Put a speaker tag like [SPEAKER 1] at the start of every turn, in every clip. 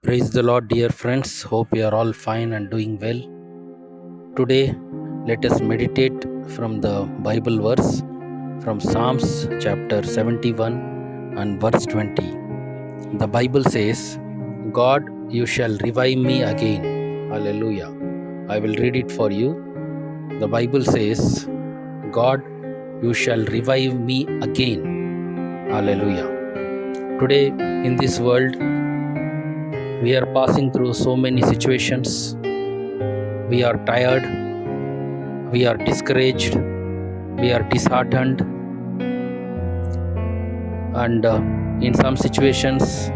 [SPEAKER 1] Praise the Lord, dear friends. Hope you are all fine and doing well. Today, let us meditate from the Bible verse from Psalms chapter 71 and verse 20. The Bible says, God, you shall revive me again. Hallelujah. I will read it for you. The Bible says, God, you shall revive me again. Hallelujah. Today, in this world, we are passing through so many situations. We are tired, we are discouraged, we are disheartened, and in some situations,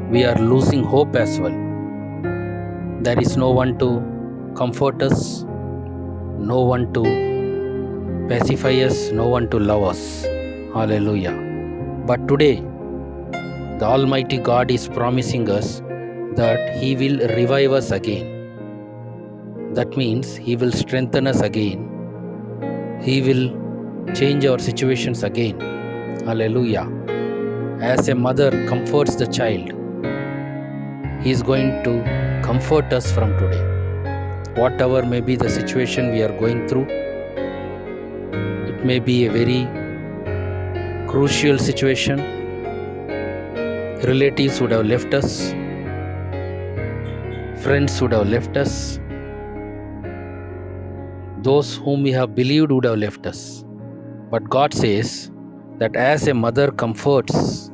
[SPEAKER 1] we are losing hope as well. There is no one to comfort us, no one to pacify us, no one to love us. Hallelujah. But today, the Almighty God is promising us that He will revive us again. That means He will strengthen us again. He will change our situations again. Hallelujah. As a mother comforts the child, He is going to comfort us from today. Whatever may be the situation we are going through, it may be a very crucial situation. Relatives would have left us, friends would have left us, those whom we have believed would have left us. But God says that as a mother comforts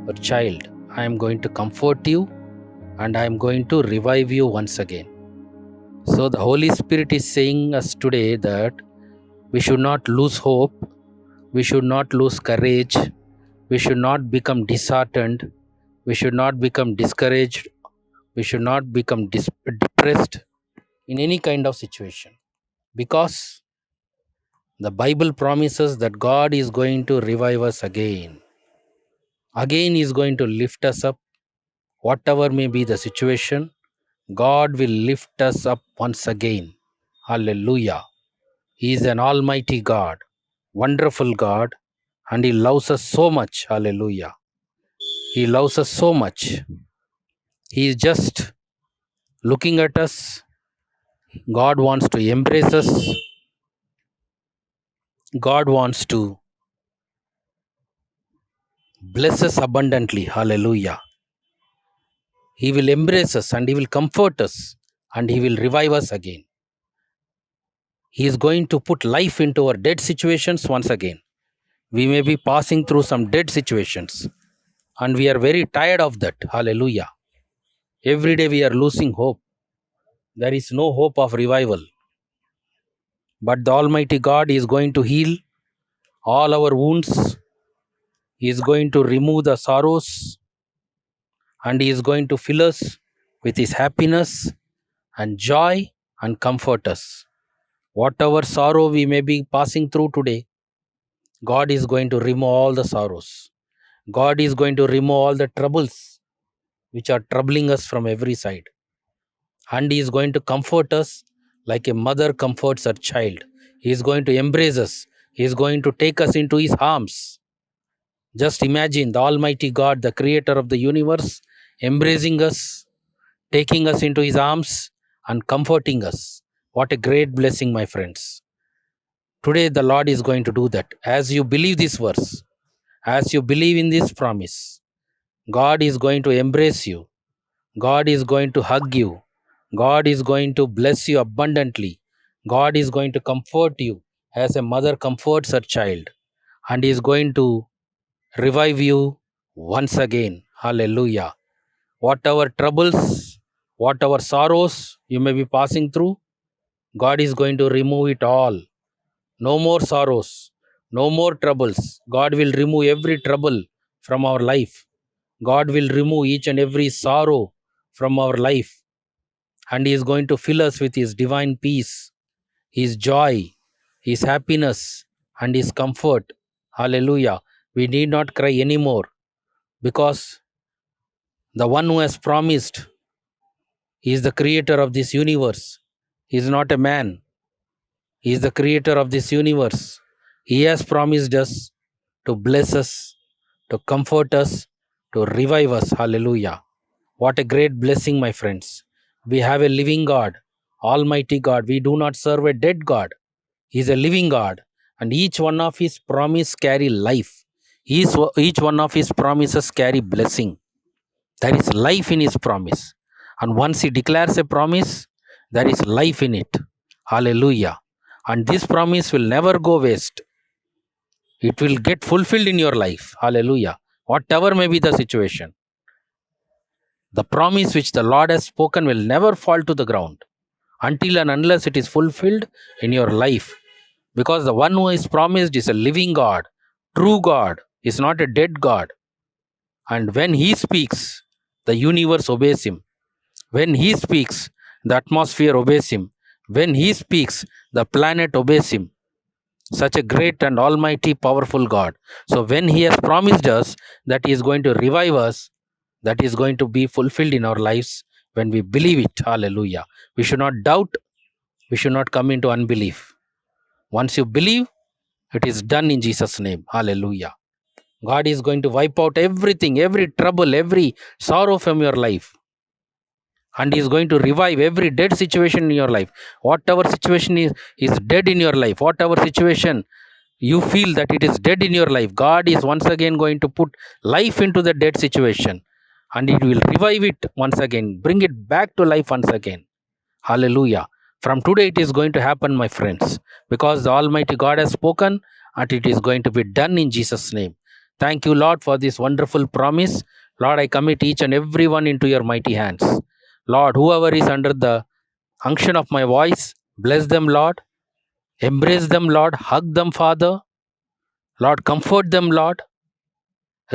[SPEAKER 1] her child, I am going to comfort you and I am going to revive you once again. So the Holy Spirit is saying us today that we should not lose hope, we should not lose courage, we should not become disheartened, we should not become discouraged, we should not become depressed in any kind of situation. Because the Bible promises that God is going to revive us again. Again, He is going to lift us up. Whatever may be the situation, God will lift us up once again. Hallelujah. He is an almighty God, wonderful God, and He loves us so much. Hallelujah. He loves us so much. He is just looking at us. God wants to embrace us. God wants to bless us abundantly. Hallelujah. He will embrace us and He will comfort us and He will revive us again. He is going to put life into our dead situations once again. We may be passing through some dead situations and we are very tired of that. Hallelujah. Every day we are losing hope. There is no hope of revival. But the Almighty God is going to heal all our wounds. He is going to remove the sorrows and He is going to fill us with His happiness and joy and comfort us. Whatever sorrow we may be passing through today, God is going to remove all the sorrows. God is going to remove all the troubles which are troubling us from every side. And He is going to comfort us like a mother comforts her child. He is going to embrace us. He is going to take us into His arms. Just imagine the Almighty God, the creator of the universe, embracing us, taking us into His arms and comforting us. What a great blessing, my friends. Today the Lord is going to do that. As you believe this verse, as you believe in this promise, God is going to embrace you. God is going to hug you. God is going to bless you abundantly. God is going to comfort you as a mother comforts her child. And He is going to revive you once again. Hallelujah. Whatever troubles, whatever sorrows you may be passing through, God is going to remove it all. No more sorrows, no more troubles. God will remove every trouble from our life. God will remove each and every sorrow from our life. And He is going to fill us with His divine peace, His joy, His happiness, and His comfort. Hallelujah. We need not cry anymore because the one who has promised, He is the creator of this universe. He is not a man. He is the creator of this universe. He has promised us to bless us, to comfort us, to revive us. Hallelujah. What a great blessing, my friends. We have a living God, Almighty God. We do not serve a dead God. He is a living God, and each one of His promise carry life. Each one of His promises carry blessing. There is life in His promise. And once He declares a promise, there is life in it. Hallelujah. And this promise will never go waste. It will get fulfilled in your life. Hallelujah. Whatever may be the situation, the promise which the Lord has spoken will never fall to the ground until and unless it is fulfilled in your life. Because the one who is promised is a living God, true God, is not a dead God. And when He speaks, the universe obeys Him. When He speaks, the atmosphere obeys Him. When He speaks, the planet obeys Him. Such a great and almighty, powerful God. So when He has promised us that He is going to revive us, that is going to be fulfilled in our lives when we believe it. Hallelujah. We should not doubt. We should not come into unbelief. Once you believe, it is done in Jesus' name. Hallelujah. God is going to wipe out everything, every trouble, every sorrow from your life. And He is going to revive every dead situation in your life. Whatever situation is dead in your life, whatever situation you feel that it is dead in your life, God is once again going to put life into the dead situation. And it will revive it once again, bring it back to life once again. Hallelujah. From today it is going to happen, my friends, because the Almighty God has spoken and it is going to be done in Jesus' name. Thank you, Lord, for this wonderful promise. Lord, I commit each and every one into your mighty hands. Lord, whoever is under the unction of my voice, bless them, Lord. Embrace them, Lord. Hug them, Father. Lord, comfort them, Lord.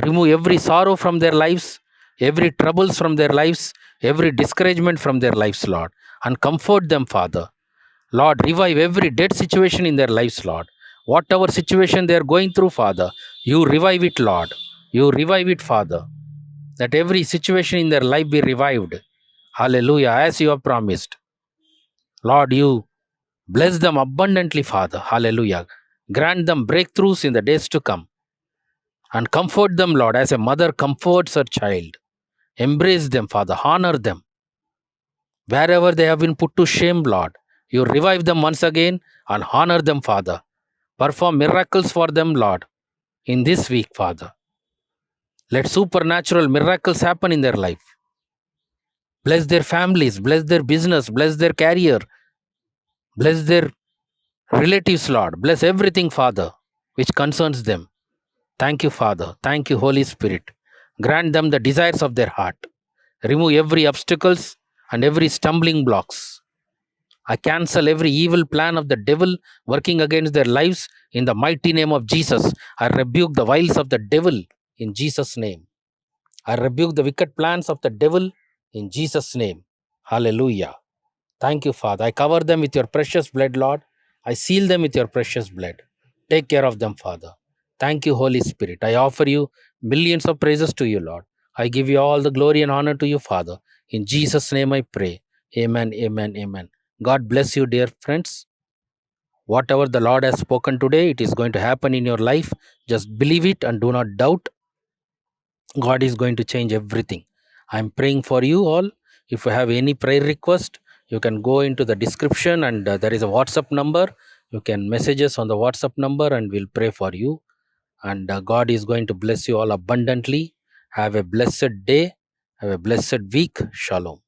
[SPEAKER 1] Remove every sorrow from their lives, every troubles from their lives, every discouragement from their lives, Lord. And comfort them, Father. Lord, revive every dead situation in their lives, Lord. Whatever situation they are going through, Father, you revive it, Lord. You revive it, Father. That every situation in their life be revived. Hallelujah, as you have promised. Lord, you bless them abundantly, Father. Hallelujah. Grant them breakthroughs in the days to come. And comfort them, Lord, as a mother comforts her child. Embrace them, Father. Honor them. Wherever they have been put to shame, Lord, you revive them once again and honor them, Father. Perform miracles for them, Lord, in this week, Father. Let supernatural miracles happen in their life. Bless their families, bless their business, bless their career, bless their relatives, Lord. Bless everything, Father, which concerns them. Thank you, Father. Thank you, Holy Spirit. Grant them the desires of their heart. Remove every obstacles and every stumbling blocks. I cancel every evil plan of the devil working against their lives in the mighty name of Jesus. I rebuke the wiles of the devil in Jesus' name. I rebuke the wicked plans of the devil in Jesus' name. Hallelujah. Thank you, Father. I cover them with your precious blood, Lord. I seal them with your precious blood. Take care of them, Father. Thank you, Holy Spirit. I offer you millions of praises to you, Lord. I give you all the glory and honor to you, Father. In Jesus' name I pray. Amen, amen, amen. God bless you, dear friends. Whatever the Lord has spoken today, it is going to happen in your life. Just believe it and do not doubt. God is going to change everything. I'm praying for you all. If you have any prayer request, you can go into the description and there is a WhatsApp number. You can message us on the WhatsApp number and we'll pray for you. And God is going to bless you all abundantly. Have a blessed day. Have a blessed week. Shalom.